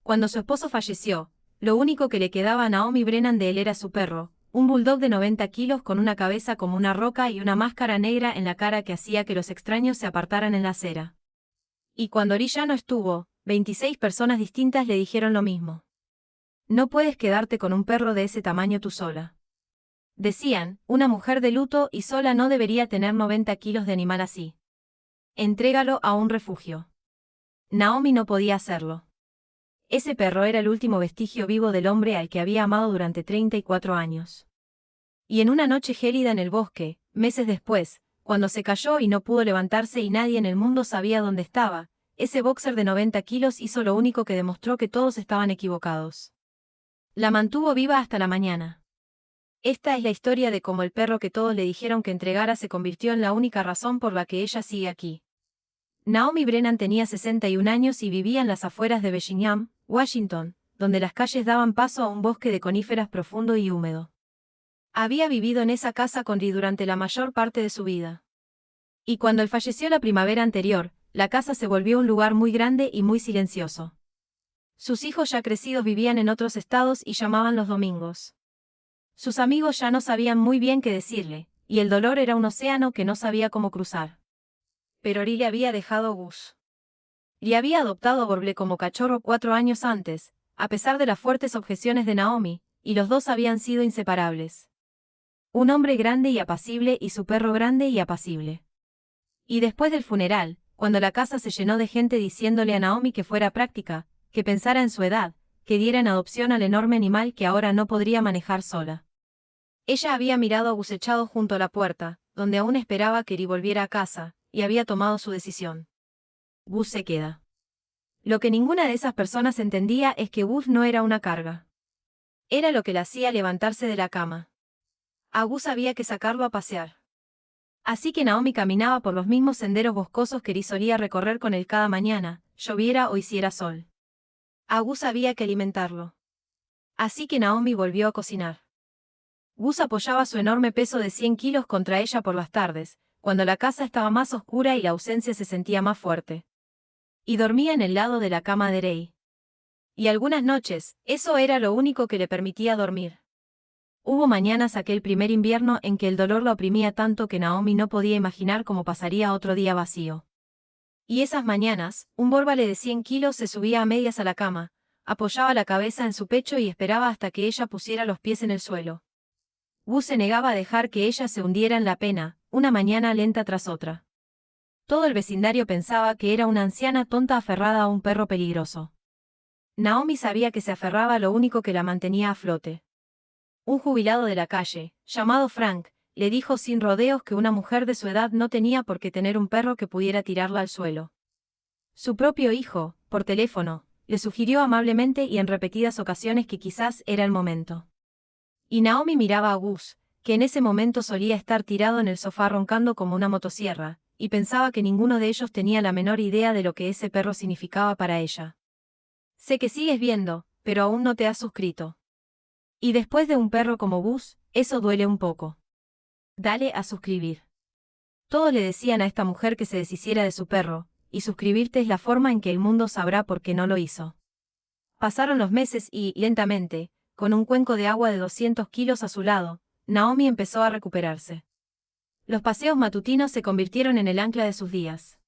Cuando su esposo falleció, lo único que le quedaba a Naomi Brennan de él era su perro, un bulldog de 90 kilos con una cabeza como una roca y una máscara negra en la cara que hacía que los extraños se apartaran en la acera. Y cuando Ori ya no estuvo, 26 personas distintas le dijeron lo mismo. No puedes quedarte con un perro de ese tamaño tú sola. Decían, una mujer de luto y sola no debería tener 90 kilos de animal así. Entrégalo a un refugio. Naomi no podía hacerlo. Ese perro era el último vestigio vivo del hombre al que había amado durante 34 años. Y en una noche gélida en el bosque, meses después, cuando se cayó y no pudo levantarse y nadie en el mundo sabía dónde estaba, ese boxer de 90 kilos hizo lo único que demostró que todos estaban equivocados. La mantuvo viva hasta la mañana. Esta es la historia de cómo el perro que todos le dijeron que entregara se convirtió en la única razón por la que ella sigue aquí. Naomi Brennan tenía 61 años y vivía en las afueras de Bellingham, Washington, donde las calles daban paso a un bosque de coníferas profundo y húmedo. Había vivido en esa casa con Ri durante la mayor parte de su vida. Y cuando él falleció la primavera anterior, la casa se volvió un lugar muy grande y muy silencioso. Sus hijos ya crecidos vivían en otros estados y llamaban los domingos. Sus amigos ya no sabían muy bien qué decirle, y el dolor era un océano que no sabía cómo cruzar. Pero Ri le había dejado a Gus. Ri había adoptado a Borble como cachorro 4 años antes, a pesar de las fuertes objeciones de Naomi, y los dos habían sido inseparables. Un hombre grande y apacible y su perro grande y apacible. Y después del funeral, cuando la casa se llenó de gente diciéndole a Naomi que fuera práctica, que pensara en su edad, que diera en adopción al enorme animal que ahora no podría manejar sola. Ella había mirado a Gus echado junto a la puerta, donde aún esperaba que Ri volviera a casa, y había tomado su decisión. Gus se queda. Lo que ninguna de esas personas entendía es que Gus no era una carga. Era lo que la hacía levantarse de la cama. A Gus había que sacarlo a pasear. Así que Naomi caminaba por los mismos senderos boscosos que Ri solía recorrer con él cada mañana, lloviera o hiciera sol. A Gus había que alimentarlo. Así que Naomi volvió a cocinar. Gus apoyaba su enorme peso de 100 kilos contra ella por las tardes, cuando la casa estaba más oscura y la ausencia se sentía más fuerte. Y dormía en el lado de la cama de Rey. Y algunas noches, eso era lo único que le permitía dormir. Hubo mañanas aquel primer invierno en que el dolor la oprimía tanto que Naomi no podía imaginar cómo pasaría otro día vacío. Y esas mañanas, un bórbale de 100 kilos se subía a medias a la cama, apoyaba la cabeza en su pecho y esperaba hasta que ella pusiera los pies en el suelo. Gus se negaba a dejar que ella se hundiera en la pena, una mañana lenta tras otra. Todo el vecindario pensaba que era una anciana tonta aferrada a un perro peligroso. Naomi sabía que se aferraba a lo único que la mantenía a flote. Un jubilado de la calle, llamado Frank, le dijo sin rodeos que una mujer de su edad no tenía por qué tener un perro que pudiera tirarla al suelo. Su propio hijo, por teléfono, le sugirió amablemente y en repetidas ocasiones que quizás era el momento. Y Naomi miraba a Gus, que en ese momento solía estar tirado en el sofá roncando como una motosierra, y pensaba que ninguno de ellos tenía la menor idea de lo que ese perro significaba para ella. Sé que sigues viendo, pero aún no te has suscrito. Y después de un perro como Gus, eso duele un poco. Dale a suscribir. Todos le decían a esta mujer que se deshiciera de su perro, y suscribirte es la forma en que el mundo sabrá por qué no lo hizo. Pasaron los meses y, lentamente, con un cuenco de agua de 200 kilos a su lado, Naomi empezó a recuperarse. Los paseos matutinos se convirtieron en el ancla de sus días.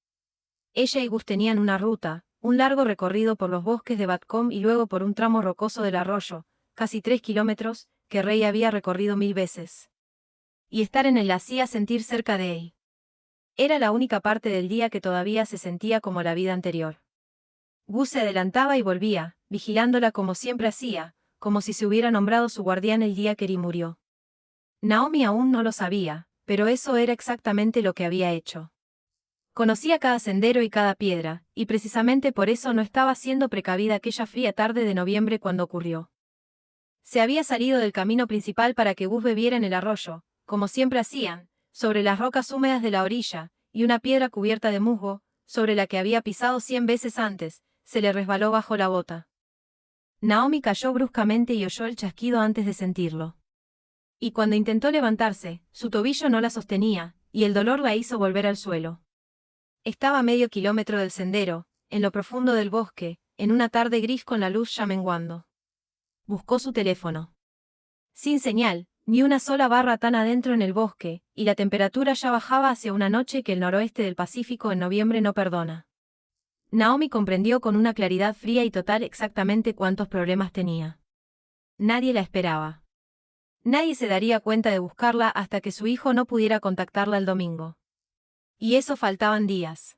Ella y Gus tenían una ruta, un largo recorrido por los bosques de Batcombe y luego por un tramo rocoso del arroyo, casi 3 kilómetros, que Rey había recorrido 1000 veces. Y estar en él la hacía sentir cerca de él. Era la única parte del día que todavía se sentía como la vida anterior. Gus se adelantaba y volvía, vigilándola como siempre hacía, como si se hubiera nombrado su guardián el día que Ri murió. Naomi aún no lo sabía, pero eso era exactamente lo que había hecho. Conocía cada sendero y cada piedra, y precisamente por eso no estaba siendo precavida aquella fría tarde de noviembre cuando ocurrió. Se había salido del camino principal para que Gus bebiera en el arroyo, como siempre hacían, sobre las rocas húmedas de la orilla, y una piedra cubierta de musgo, sobre la que había pisado 100 veces antes, se le resbaló bajo la bota. Naomi cayó bruscamente y oyó el chasquido antes de sentirlo. Y cuando intentó levantarse, su tobillo no la sostenía, y el dolor la hizo volver al suelo. Estaba a medio kilómetro del sendero, en lo profundo del bosque, en una tarde gris con la luz ya menguando. Buscó su teléfono. Sin señal, ni una sola barra tan adentro en el bosque, y la temperatura ya bajaba hacia una noche que el noroeste del Pacífico en noviembre no perdona. Naomi comprendió con una claridad fría y total exactamente cuántos problemas tenía. Nadie la esperaba. Nadie se daría cuenta de buscarla hasta que su hijo no pudiera contactarla el domingo. Y eso faltaban días.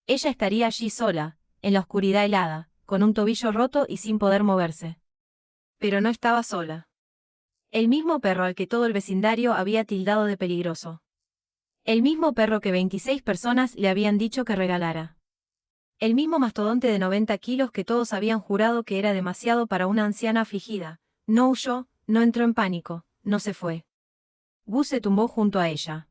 Ella estaría allí sola, en la oscuridad helada, con un tobillo roto y sin poder moverse. Pero no estaba sola. El mismo perro al que todo el vecindario había tildado de peligroso. El mismo perro que 26 personas le habían dicho que regalara. El mismo mastodonte de 90 kilos que todos habían jurado que era demasiado para una anciana afligida. No huyó, no entró en pánico, no se fue. Gus se tumbó junto a ella.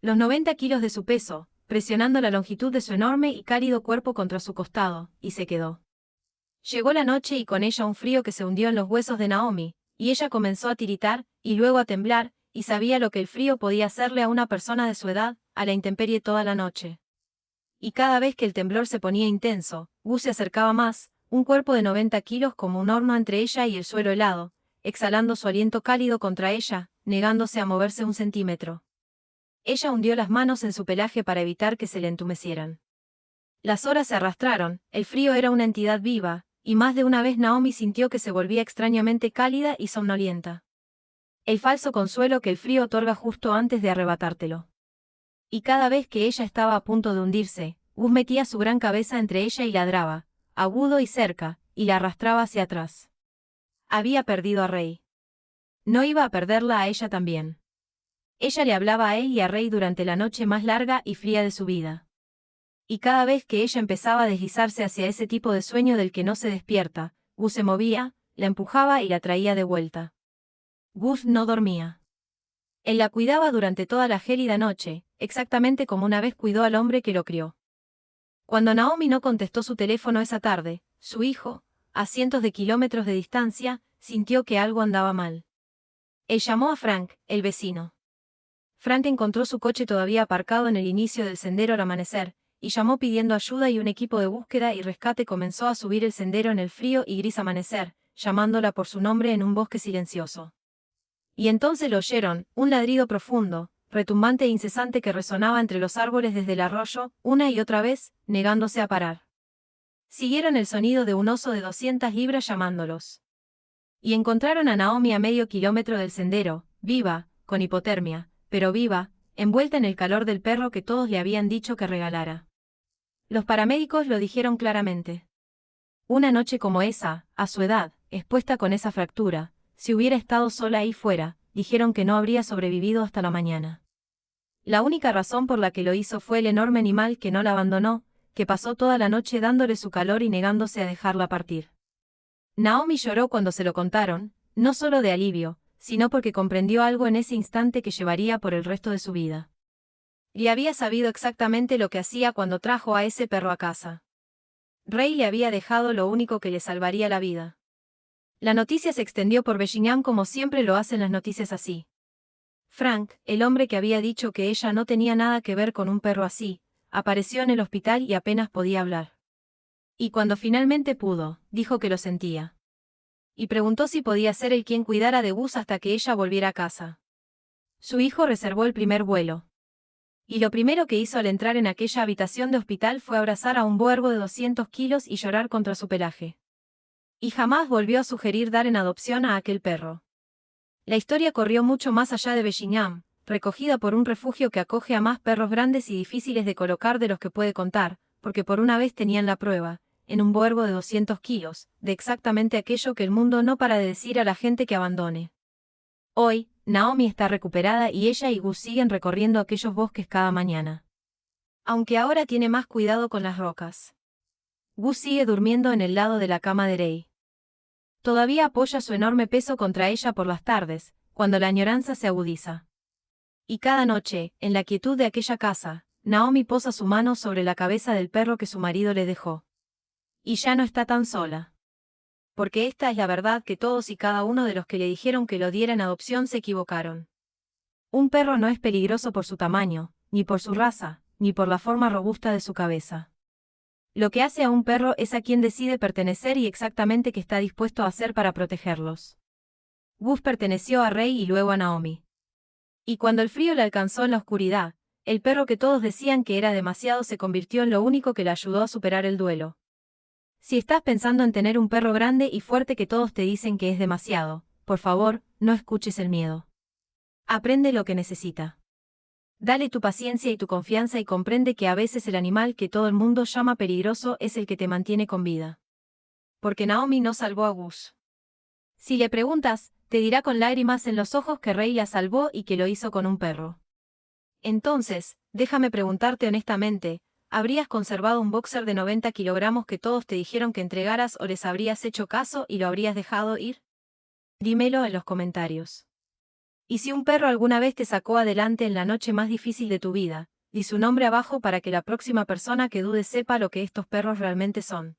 Los 90 kilos de su peso, presionando la longitud de su enorme y cálido cuerpo contra su costado, y se quedó. Llegó la noche y con ella un frío que se hundió en los huesos de Naomi, y ella comenzó a tiritar, y luego a temblar, y sabía lo que el frío podía hacerle a una persona de su edad, a la intemperie toda la noche. Y cada vez que el temblor se ponía intenso, Gus se acercaba más, un cuerpo de 90 kilos como un horno entre ella y el suelo helado, exhalando su aliento cálido contra ella, negándose a moverse un centímetro. Ella hundió las manos en su pelaje para evitar que se le entumecieran. Las horas se arrastraron, el frío era una entidad viva, y más de una vez Naomi sintió que se volvía extrañamente cálida y somnolienta. El falso consuelo que el frío otorga justo antes de arrebatártelo. Y cada vez que ella estaba a punto de hundirse, Gus metía su gran cabeza entre ella y ladraba, agudo y cerca, y la arrastraba hacia atrás. Había perdido a Rey. No iba a perderla a ella también. Ella le hablaba a él y a Rey durante la noche más larga y fría de su vida. Y cada vez que ella empezaba a deslizarse hacia ese tipo de sueño del que no se despierta, Gus se movía, la empujaba y la traía de vuelta. Gus no dormía. Él la cuidaba durante toda la gélida noche, exactamente como una vez cuidó al hombre que lo crió. Cuando Naomi no contestó su teléfono esa tarde, su hijo, a cientos de kilómetros de distancia, sintió que algo andaba mal. Él llamó a Frank, el vecino. Frank encontró su coche todavía aparcado en el inicio del sendero al amanecer, y llamó pidiendo ayuda y un equipo de búsqueda y rescate comenzó a subir el sendero en el frío y gris amanecer, llamándola por su nombre en un bosque silencioso. Y entonces lo oyeron, un ladrido profundo, retumbante e incesante que resonaba entre los árboles desde el arroyo, una y otra vez, negándose a parar. Siguieron el sonido de un oso de 200 libras llamándolos. Y encontraron a Naomi a medio kilómetro del sendero, viva, con hipotermia, pero viva, envuelta en el calor del perro que todos le habían dicho que regalara. Los paramédicos lo dijeron claramente. Una noche como esa, a su edad, expuesta con esa fractura, si hubiera estado sola ahí fuera, dijeron que no habría sobrevivido hasta la mañana. La única razón por la que lo hizo fue el enorme animal que no la abandonó, que pasó toda la noche dándole su calor y negándose a dejarla partir. Naomi lloró cuando se lo contaron, no solo de alivio, sino porque comprendió algo en ese instante que llevaría por el resto de su vida. Y había sabido exactamente lo que hacía cuando trajo a ese perro a casa. Rey le había dejado lo único que le salvaría la vida. La noticia se extendió por Bellingham como siempre lo hacen las noticias así. Frank, el hombre que había dicho que ella no tenía nada que ver con un perro así, apareció en el hospital y apenas podía hablar. Y cuando finalmente pudo, dijo que lo sentía. Y preguntó si podía ser él quien cuidara de Gus hasta que ella volviera a casa. Su hijo reservó el primer vuelo. Y lo primero que hizo al entrar en aquella habitación de hospital fue abrazar a un buergo de 200 kilos y llorar contra su pelaje. Y jamás volvió a sugerir dar en adopción a aquel perro. La historia corrió mucho más allá de Bellingham, recogida por un refugio que acoge a más perros grandes y difíciles de colocar de los que puede contar, porque por una vez tenían la prueba, en un buergo de 200 kilos, de exactamente aquello que el mundo no para de decir a la gente que abandone. Hoy, Naomi está recuperada y ella y Gus siguen recorriendo aquellos bosques cada mañana. Aunque ahora tiene más cuidado con las rocas. Gus sigue durmiendo en el lado de la cama de Rey. Todavía apoya su enorme peso contra ella por las tardes, cuando la añoranza se agudiza. Y cada noche, en la quietud de aquella casa, Naomi posa su mano sobre la cabeza del perro que su marido le dejó. Y ya no está tan sola. Porque esta es la verdad que todos y cada uno de los que le dijeron que lo diera en adopción se equivocaron. Un perro no es peligroso por su tamaño, ni por su raza, ni por la forma robusta de su cabeza. Lo que hace a un perro es a quien decide pertenecer y exactamente qué está dispuesto a hacer para protegerlos. Gus perteneció a Rei y luego a Naomi. Y cuando el frío le alcanzó en la oscuridad, el perro que todos decían que era demasiado se convirtió en lo único que le ayudó a superar el duelo. Si estás pensando en tener un perro grande y fuerte que todos te dicen que es demasiado, por favor, no escuches el miedo. Aprende lo que necesita. Dale tu paciencia y tu confianza y comprende que a veces el animal que todo el mundo llama peligroso es el que te mantiene con vida. Porque Naomi no salvó a Gus. Si le preguntas, te dirá con lágrimas en los ojos que Rei la salvó y que lo hizo con un perro. Entonces, déjame preguntarte honestamente, ¿habrías conservado un boxer de 90 kilogramos que todos te dijeron que entregaras o les habrías hecho caso y lo habrías dejado ir? Dímelo en los comentarios. Y si un perro alguna vez te sacó adelante en la noche más difícil de tu vida, di su nombre abajo para que la próxima persona que dude sepa lo que estos perros realmente son.